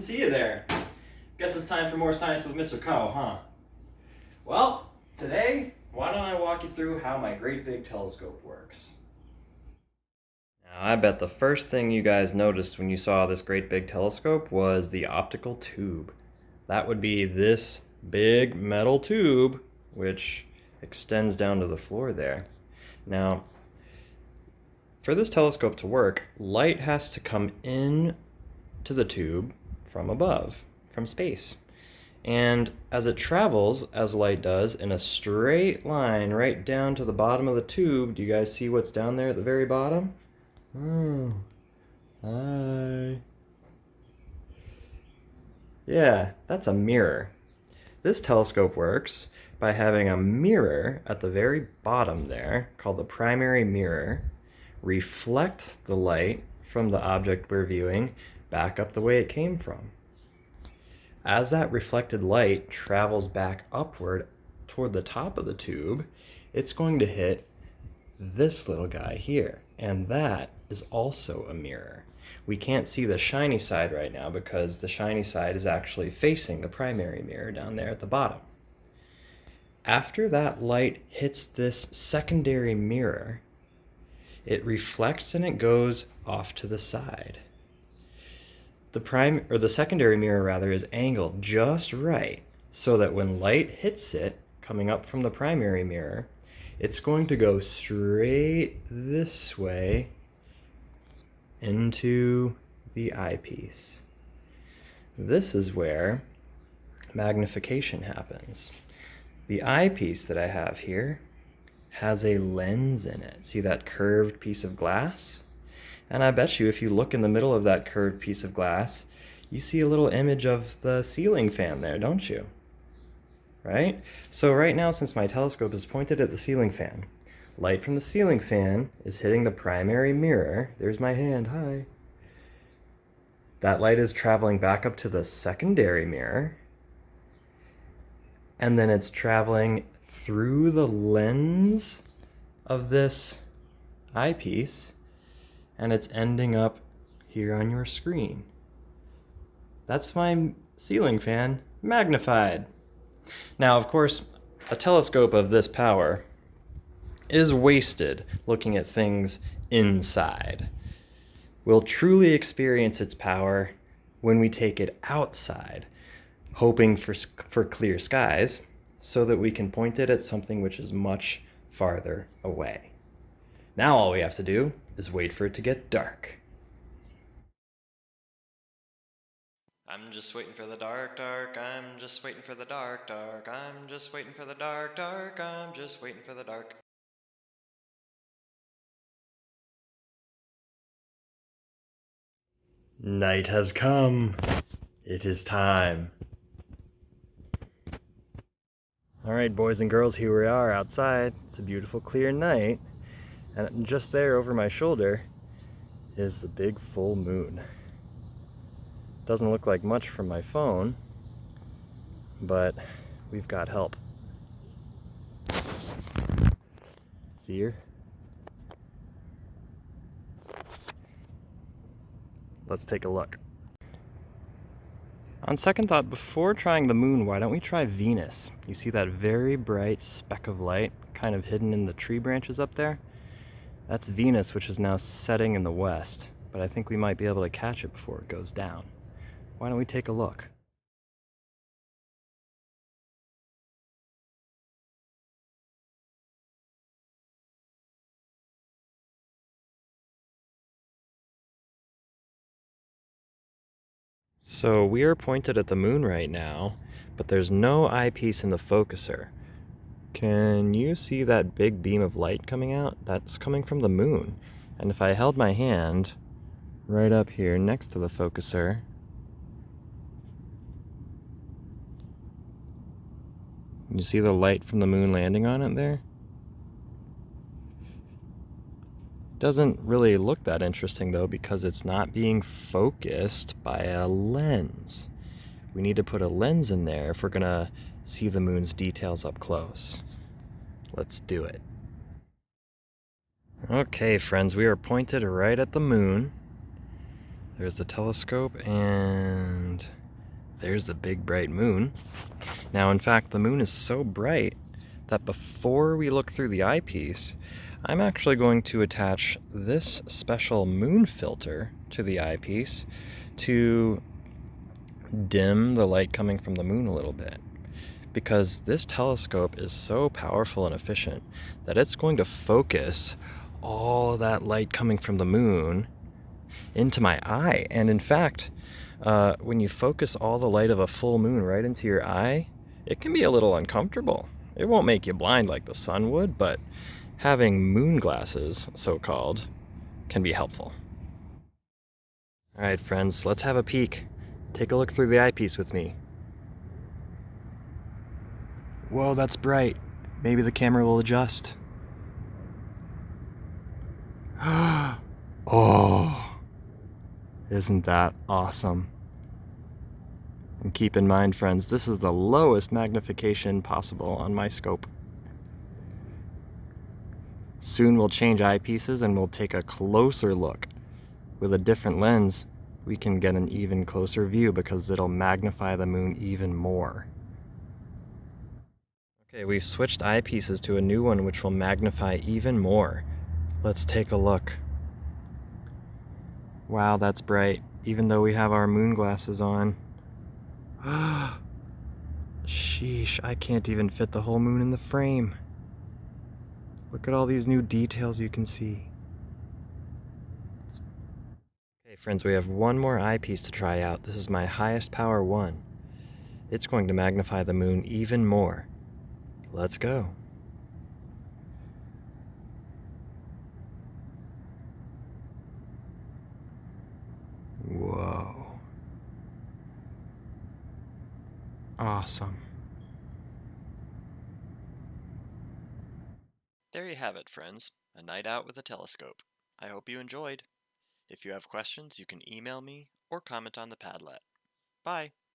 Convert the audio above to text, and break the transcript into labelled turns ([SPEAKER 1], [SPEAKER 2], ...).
[SPEAKER 1] Didn't see you there. Guess it's time for more science with Mr. Coe, huh? Well, today, why don't I walk you through how my great big telescope works. Now, I bet the first thing you guys noticed when you saw this great big telescope was the optical tube. That would be this big metal tube, which extends down to the floor there. Now, for this telescope to work, light has to come in to the tube from above, from space. And as it travels, as light does, in a straight line right down to the bottom of the tube, do you guys see what's down there at the very bottom? Oh, hi. Yeah, that's a mirror. This telescope works by having a mirror at the very bottom there, called the primary mirror, reflect the light from the object we're viewing back up the way it came from. As that reflected light travels back upward toward the top of the tube, it's going to hit this little guy here, and that is also a mirror. We can't see the shiny side right now because the shiny side is actually facing the primary mirror down there at the bottom. After that light hits this secondary mirror, it reflects and it goes off to the side. The secondary mirror rather is angled just right so that when light hits it coming up from the primary mirror, it's going to go straight this way into the eyepiece. This is where magnification happens. The eyepiece that I have here has a lens in it. See that curved piece of glass? And I bet you if you look in the middle of that curved piece of glass, you see a little image of the ceiling fan there, don't you? Right? So right now, since my telescope is pointed at the ceiling fan, light from the ceiling fan is hitting the primary mirror. There's my hand, hi. That light is traveling back up to the secondary mirror, and then it's traveling through the lens of this eyepiece, and it's ending up here on your screen. That's my ceiling fan magnified. Now, of course, a telescope of this power is wasted looking at things inside. We'll truly experience its power when we take it outside, hoping for clear skies, so that we can point it at something which is much farther away. Now all we have to do is wait for it to get dark. I'm just waiting for the dark, dark, I'm just waiting for the dark, dark, I'm just waiting for the dark, dark, I'm just waiting for the dark. Night has come. It is time. All right, boys and girls, here we are outside. It's a beautiful, clear night. And just there over my shoulder is the big full moon. Doesn't look like much from my phone, but we've got help. See her? Let's take a look. On second thought, before trying the moon, why don't we try Venus? You see that very bright speck of light kind of hidden in the tree branches up there? That's Venus, which is now setting in the west, but I think we might be able to catch it before it goes down. Why don't we take a look? So we are pointed at the moon right now, but there's no eyepiece in the focuser. Can you see that big beam of light coming out? That's coming from the moon. And if I held my hand right up here next to the focuser, you see the light from the moon landing on it there? Doesn't really look that interesting though, because it's not being focused by a lens. We need to put a lens in there if we're gonna see the moon's details up close. Let's do it. Okay, friends, we are pointed right at the moon. There's the telescope, and there's the big bright moon. Now, in fact, the moon is so bright that before we look through the eyepiece, I'm actually going to attach this special moon filter to the eyepiece to dim the light coming from the moon a little bit. Because this telescope is so powerful and efficient that it's going to focus all that light coming from the moon into my eye. And in fact, when you focus all the light of a full moon right into your eye, it can be a little uncomfortable. It won't make you blind like the sun would, but having moon glasses, so-called, can be helpful. All right, friends, let's have a peek. Take a look through the eyepiece with me. Whoa, that's bright. Maybe the camera will adjust. Oh, isn't that awesome? And keep in mind, friends, this is the lowest magnification possible on my scope. Soon we'll change eyepieces and we'll take a closer look. With a different lens, we can get an even closer view because it'll magnify the moon even more. Okay, we've switched eyepieces to a new one which will magnify even more. Let's take a look. Wow, that's bright, even though we have our moon glasses on. Sheesh, I can't even fit the whole moon in the frame. Look at all these new details you can see. Okay, friends, we have one more eyepiece to try out. This is my highest power one. It's going to magnify the moon even more. Let's go. Whoa. Awesome. There you have it, friends. A night out with a telescope. I hope you enjoyed. If you have questions, you can email me or comment on the Padlet. Bye.